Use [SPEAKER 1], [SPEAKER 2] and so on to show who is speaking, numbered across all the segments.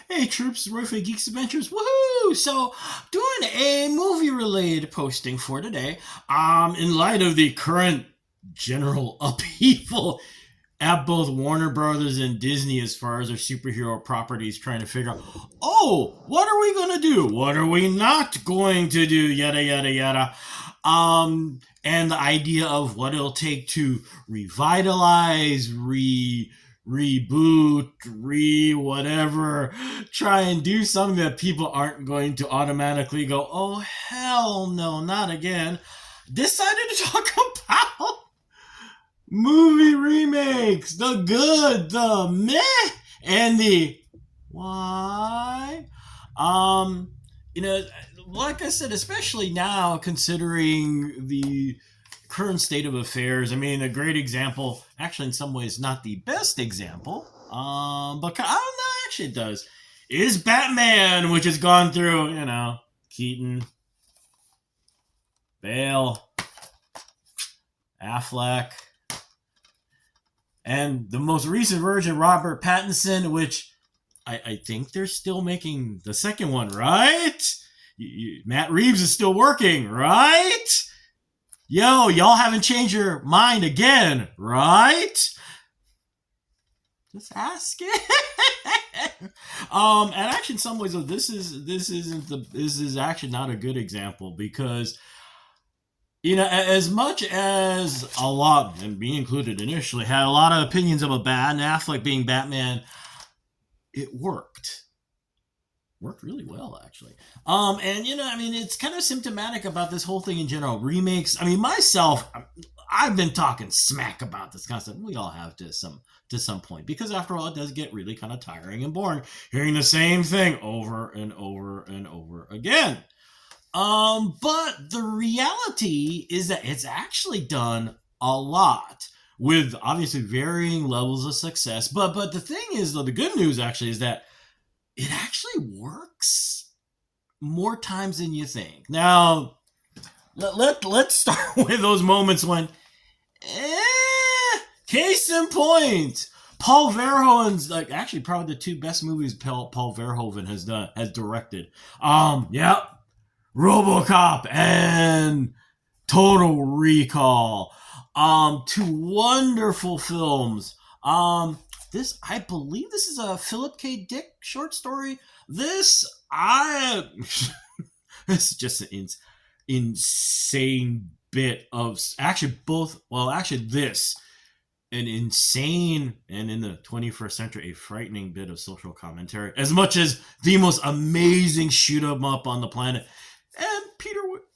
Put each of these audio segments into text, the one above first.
[SPEAKER 1] Hey troops, Roy for Geeks Adventures, woohoo! So, doing a movie-related posting for today. In light of the current general upheaval at both Warner Brothers and Disney as far as their superhero properties, trying to figure out, oh, what are we gonna do? What are we not going to do? Yada yada yada. And the idea of what it'll take to revitalize, reboot, whatever, try and do something that people aren't going to automatically go, oh hell no, not again. Decided to talk about movie remakes, the good, the meh, and the why. Um, you know, like I said, especially now considering the current state of affairs. I mean, a great example, actually, in some ways, not the best example, but I don't know, actually, it does, is Batman, which has gone through, Keaton, Bale, Affleck, and the most recent version, Robert Pattinson, which I think they're still making the second one, right? Matt Reeves is still working, right? Yo, y'all haven't changed your mind again, right? Just ask it. And actually, in some ways, though, this is actually not a good example because, as much as a lot, and me included initially, had a lot of opinions about Ben Affleck being Batman, it worked really well, actually. And it's kind of symptomatic about this whole thing in general. Remakes. I mean, myself, I've been talking smack about this concept. We all have to some point, because after all, it does get really kind of tiring and boring hearing the same thing over and over and over again. But the reality is that it's actually done a lot with obviously varying levels of success. But the thing is, though, the good news actually is that it actually works more times than you think. Now, let's start with those moments when, case in point, Paul Verhoeven's, actually probably the two best movies Paul Verhoeven has directed. RoboCop and Total Recall. Two wonderful films. I believe this is a Philip K. Dick short story. This is just an insane bit of an insane, and in the 21st century, a frightening bit of social commentary, as much as the most amazing shoot 'em up on the planet.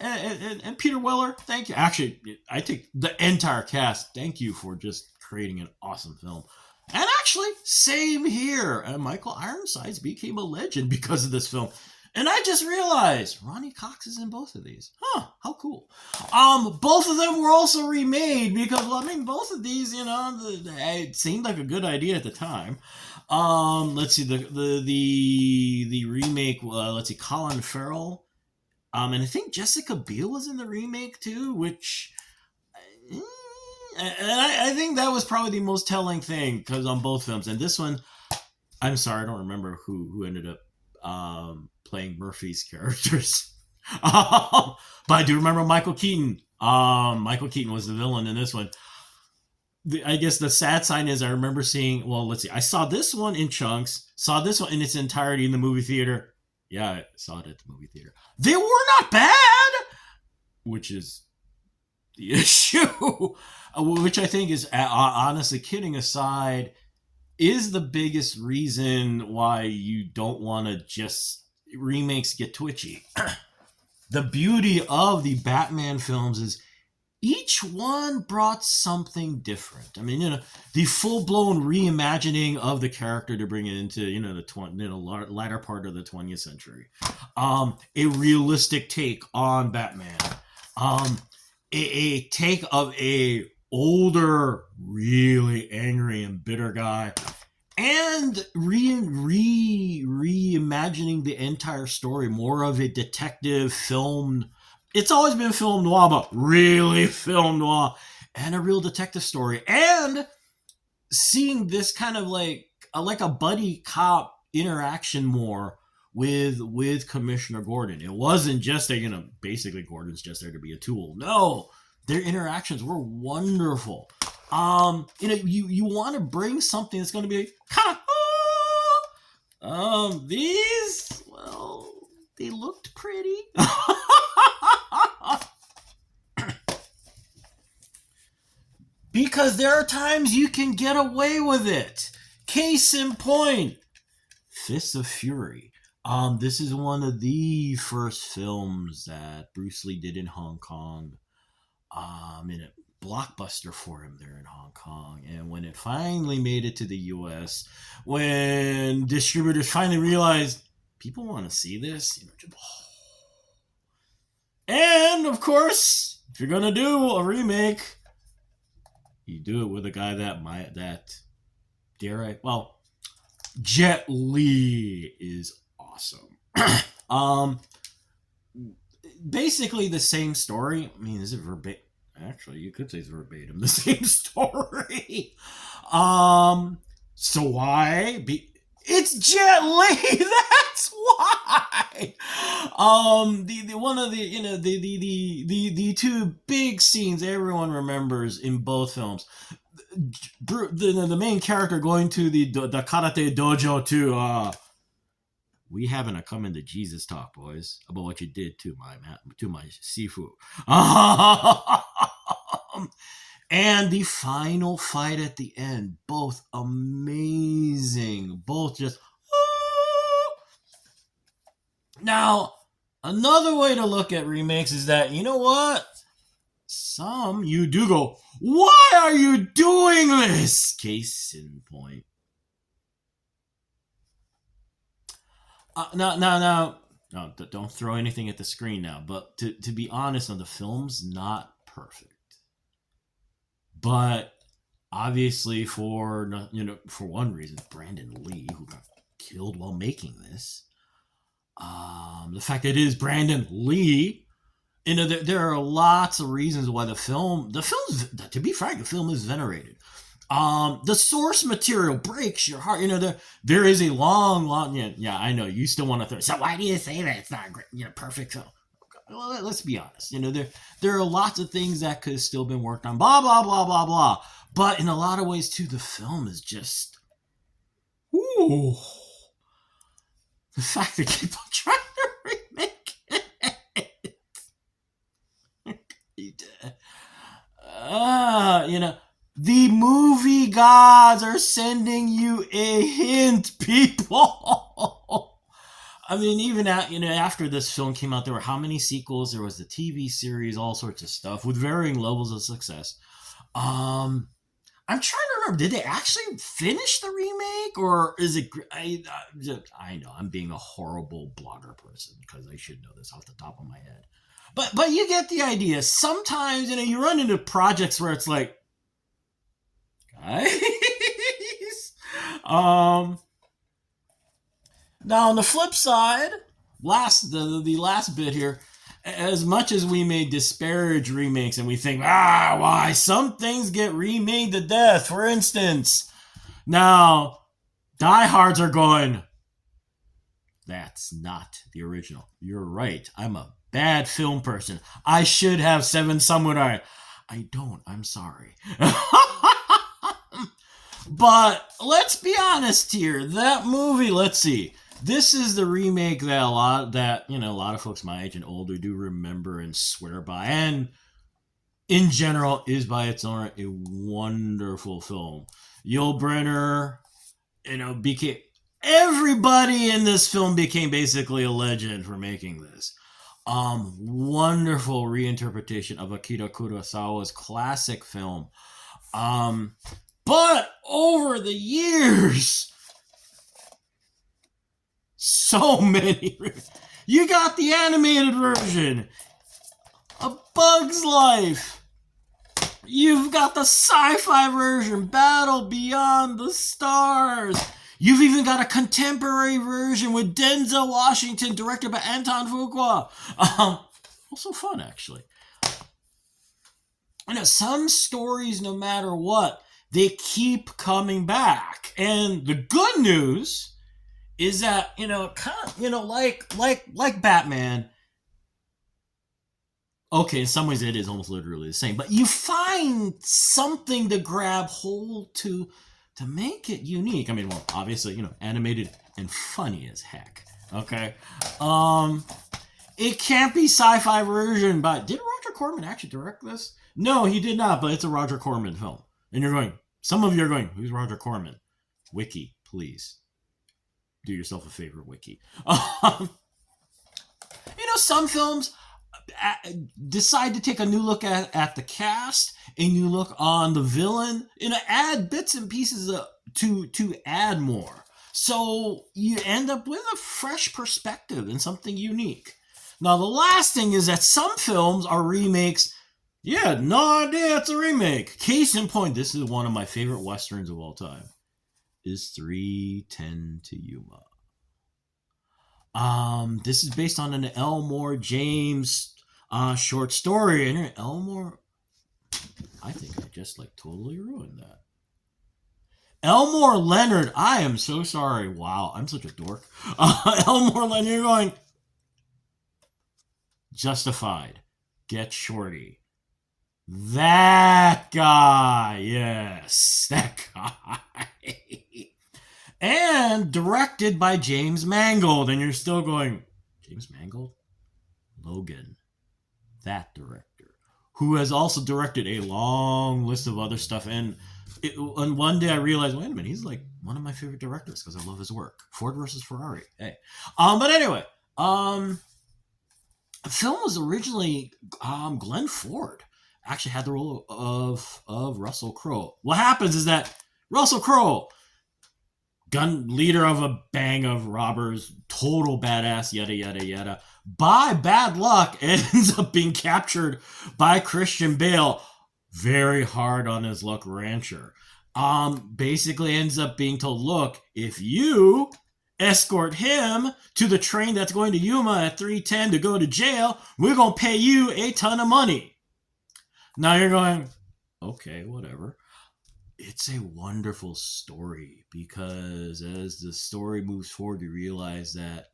[SPEAKER 1] And Peter Weller, thank you. Actually, I take the entire cast. Thank you for just creating an awesome film. And actually, same here. And Michael Ironsides became a legend because of this film. And I just realized Ronnie Cox is in both of these. Huh, how cool. Both of them were also remade because, both of these, it seemed like a good idea at the time. Let's see, the remake, let's see, Colin Farrell. And I think Jessica Biel was in the remake too, which, and I think that was probably the most telling thing, because on both films. And this one, I'm sorry, I don't remember who ended up playing Murphy's characters. But I do remember Michael Keaton. Michael Keaton was the villain in this one. I guess the sad sign is I remember seeing, I saw this one in chunks, saw this one in its entirety in the movie theater. Yeah, I saw it at the movie theater. They were not bad, which is the issue, which I think is, honestly, kidding aside, is the biggest reason why you don't want to just remakes get twitchy. The beauty of the Batman films is each one brought something different. The full-blown reimagining of the character to bring it into, the latter part of the 20th century. A realistic take on Batman. A take of a older, really angry and bitter guy. And reimagining the entire story, more of a detective filmed. It's always been film noir, but really film noir, and a real detective story. And seeing this kind of like a buddy cop interaction more with Commissioner Gordon. It wasn't just that, basically Gordon's just there to be a tool. No, their interactions were wonderful. You want to bring something that's going to be kind of, these, well, they looked pretty. Because there are times you can get away with it. Case in point, Fists of Fury. This is one of the first films that Bruce Lee did in Hong Kong. In a blockbuster for him there in Hong Kong. And when it finally made it to the US, when distributors finally realized people want to see this, and of course, if you're gonna do a remake, you do it with a guy Jet Li is awesome. Basically the same story. I mean, is it verbatim? Actually, you could say it's verbatim the same story. So why? It's Jet Li. That's why. One of the two big scenes everyone remembers in both films. The main character going to the karate dojo to we having a come into Jesus talk, boys, about what you did to my Sifu. And the final fight at the end, both amazing, both just. Now, another way to look at remakes is that, you know what? Some you do go, why are you doing this? Case in point. No, don't throw anything at the screen now. But to be honest, the film's not perfect. But obviously, for one reason, Brandon Lee, who got killed while making this, the fact that it is Brandon Lee, there are lots of reasons why the film's, to be frank, the film is venerated. The source material breaks your heart. There is a long, yeah, I know you still want to throw. So why do you say that it's not great, perfect film? Well, let's be honest. There are lots of things that could have still been worked on. Blah blah blah blah blah. But in a lot of ways, too, the film is just, ooh, the fact that keep on trying to remake it. The movie gods are sending you a hint, people. I mean, even after this film came out, there were how many sequels? There was the TV series, all sorts of stuff with varying levels of success. I'm trying to remember, did they actually finish the remake, or is it? I know I'm being a horrible blogger person because I should know this off the top of my head, but you get the idea. Sometimes you run into projects where it's like, guys. Now on the flip side, the last bit here, as much as we may disparage remakes and we think, why some things get remade to death, for instance. Now, diehards are going, that's not the original. You're right. I'm a bad film person. I should have Seven Samurai. I don't. I'm sorry. But let's be honest here. That movie, let's see. This is the remake that a lot of folks my age and older do remember and swear by, and in general is by its own a wonderful film. Yul Brynner, became, everybody in this film became basically a legend for making this. Wonderful reinterpretation of Akira Kurosawa's classic film. But over the years, so many. You got the animated version, A Bug's Life. You've got the sci-fi version, Battle Beyond the Stars. You've even got a contemporary version with Denzel Washington, directed by Anton Fuqua. Also fun, actually. Some stories, no matter what, they keep coming back. And the good news is that, kind of, like Batman. Okay, in some ways it is almost literally the same, but you find something to grab hold to make it unique. I mean, well, obviously, animated and funny as heck. Okay. Um it can't be sci-fi version, but did Roger Corman actually direct this? No, he did not, but it's a Roger Corman film. And some of you are going, who's Roger Corman? Wiki, please. Do yourself a favor, Wiki. Some films decide to take a new look at the cast, a new look on the villain, add bits and pieces to add more. So you end up with a fresh perspective and something unique. Now, the last thing is that some films are remakes. Yeah, no idea it's a remake. Case in point, this is one of my favorite westerns of all time. Is 3:10 to Yuma. This is based on an Elmore James short story, and Elmore, I think I just totally ruined that. Elmore Leonard, I am so sorry. Wow, I'm such a dork. Elmore Leonard, you're going Justified, Get Shorty. That guy, yes, that guy. And directed by James Mangold, and you're still going, James Mangold? Logan, that director, who has also directed a long list of other stuff. And one day I realized, wait a minute, he's one of my favorite directors because I love his work. Ford versus Ferrari. Hey, but anyway, the film was originally Glenn Ford actually had the role of Russell Crowe. What happens is that Russell Crowe, gun leader of a bang of robbers, total badass, yada yada yada, by bad luck ends up being captured by Christian Bale, very hard on his luck rancher. Basically ends up being told, look, if you escort him to the train that's going to Yuma at 3:10 to go to jail, we're going to pay you a ton of money. Now you're going, okay, whatever. It's a wonderful story because as the story moves forward, you realize that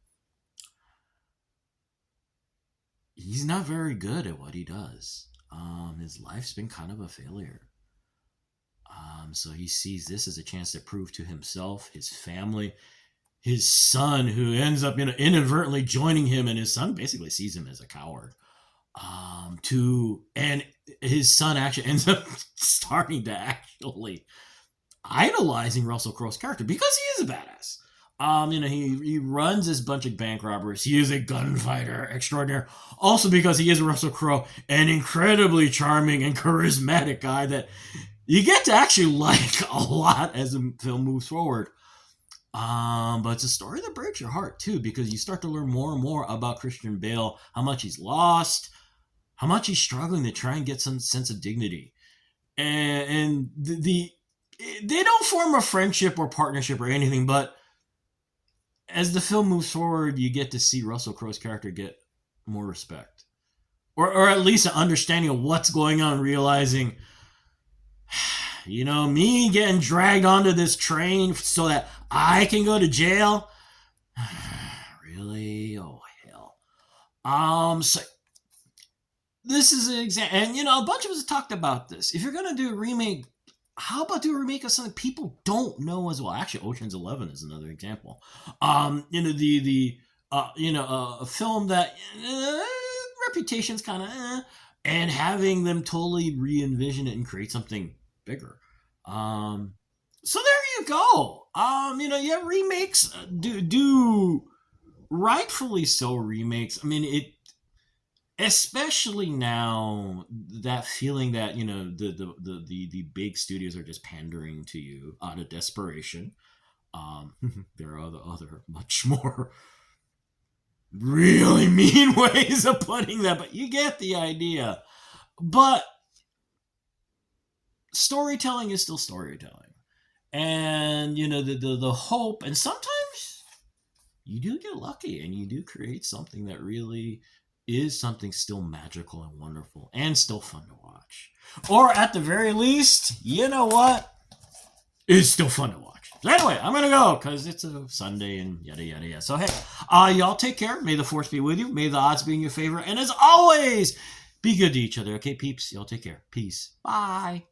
[SPEAKER 1] he's not very good at what he does. His life's been kind of a failure. So he sees this as a chance to prove to himself, his family, his son, who ends up inadvertently joining him, and his son basically sees him as a coward. And his son actually ends up starting to actually idolizing Russell Crowe's character because he is a badass. He runs this bunch of bank robbers. He is a gunfighter extraordinaire. Also because he is Russell Crowe, an incredibly charming and charismatic guy that you get to actually like a lot as the film moves forward. But it's a story that breaks your heart too, because you start to learn more and more about Christian Bale, how much he's lost, how much he's struggling to try and get some sense of dignity. And they don't form a friendship or partnership or anything, but as the film moves forward, you get to see Russell Crowe's character get more respect. Or at least an understanding of what's going on, realizing, me getting dragged onto this train so that I can go to jail? Really? Oh, hell. So this is an example, and a bunch of us have talked about this. If you're going to do a remake, how about do a remake of something people don't know as well? Actually, Ocean's 11 is another example. A film that reputation's kind of and having them totally re-envision it and create something bigger. So there you go. Yeah, remakes do rightfully so remakes. I mean, it, especially now, that feeling that the big studios are just pandering to you out of desperation. There are other much more really mean ways of putting that, but you get the idea. But storytelling is still storytelling, and the hope, and sometimes you do get lucky and you do create something that really is something still magical and wonderful and still fun to watch. Or at the very least, you know what? is still fun to watch. So anyway, I'm going to go because it's a Sunday and yada, yada, yada. So, hey, y'all take care. May the force be with you. May the odds be in your favor. And as always, be good to each other. Okay, peeps? Y'all take care. Peace. Bye.